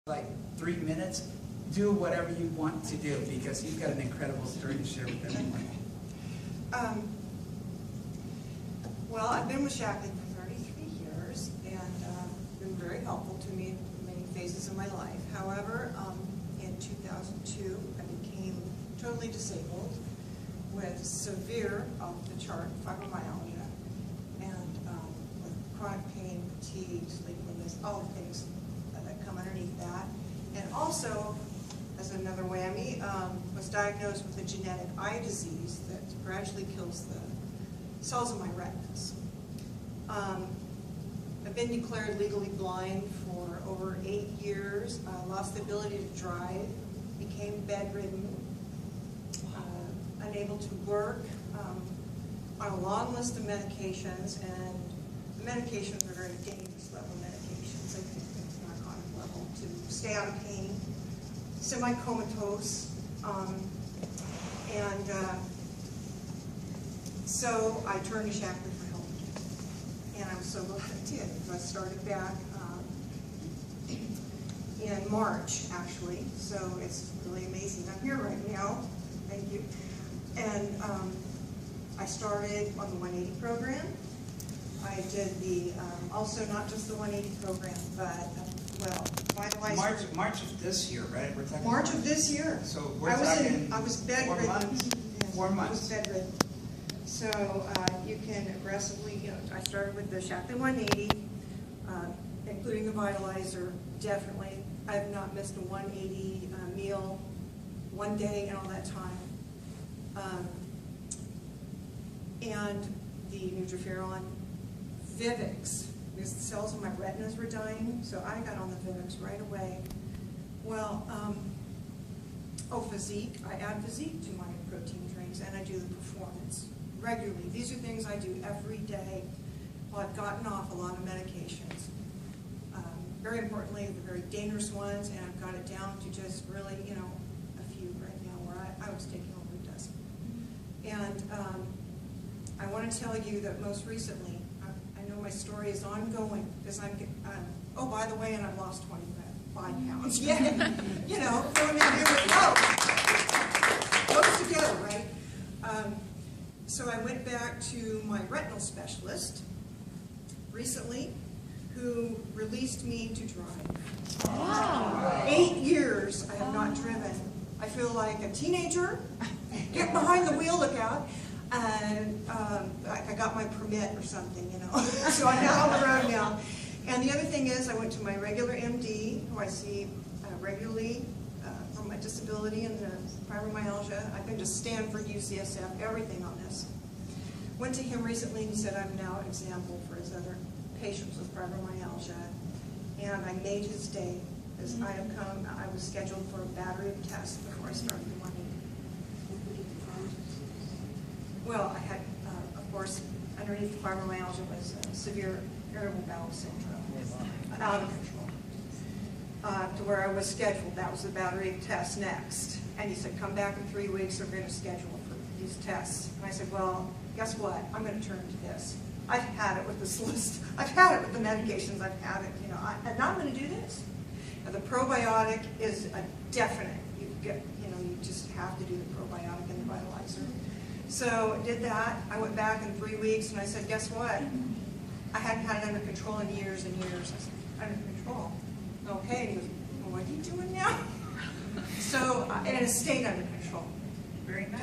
like 3 minutes, do whatever you want to do because you've got an incredible story to share with everyone. Well, I've been with Shaklee for 33 years and been very helpful to me in many phases of my life. However, in 2002, I became totally disabled with severe, off the chart, fibromyalgia and with chronic pain, fatigue, sleeplessness, all the things that come underneath that. And also, as another whammy, was diagnosed with a genetic eye disease that gradually kills the cells of my retinas. I've been declared legally blind for over 8 years. I lost the ability to drive, became bedridden, unable to work, on a long list of medications, and the medications are very dangerous level medications. I think it's narcotic level to stay out of pain, semi-comatose, so I turned to Shaklee for help, and I'm so glad I did. I started back in March, actually, so it's really amazing. I'm here right now, thank you. And I started on the 180 program. I did the, also not just the 180 program, but, well, Vitalizer. March of this year, right? We're talking March of this year. So we're talking I was bedridden. 4 months? Yes, 4 months. I was bedridden. So you can aggressively, I started with the Shaklee 180, including the Vitalizer, definitely. I have not missed a 180 meal one day in all that time. And the Nutriferon, Vivix, because the cells in my retinas were dying, so I got on the Vivix right away. Well, Physique, I add Physique to my protein drinks, and I do the Performance regularly. These are things I do every day. Well, I've gotten off a lot of medications. Very importantly, the very dangerous ones, and I've got it down to just really, a few right now, where I was taking over a dozen. And I want to tell you that most recently, I know my story is ongoing, because oh, by the way, and I've lost 25 pounds. Yeah, throwing in here with, goes together, right? So I went back to my retinal specialist recently, who released me to drive. Wow. 8 years I have not driven. I feel like a teenager. Get behind the wheel, look out. And I got my permit or something, So I'm out on the road now. And the other thing is, I went to my regular MD, who I see regularly for my disability and the fibromyalgia. I've been to Stanford, UCSF, everything on this. Went to him recently and he said I'm now an example for his other patients with fibromyalgia. And I made his day, because I was scheduled for a battery of tests before I started the 180. Well, I had, of course, underneath the fibromyalgia was severe irritable bowel syndrome, out of control, to where I was scheduled. That was the battery of tests next. And he said, come back in 3 weeks, we're going to schedule for these tests. And I said, well, guess what? I'm going to turn to this. I've had it with this list. I've had it with the medications. I've had it, and now I'm going to do this. Now, the probiotic is a definite. You just have to do the probiotic and the Vitalizer. So I did that. I went back in 3 weeks, and I said, guess what? I hadn't had it under control in years and years. I said, under control. Okay. And he goes, well, what are you doing now? So, and it stayed under control. Very nice.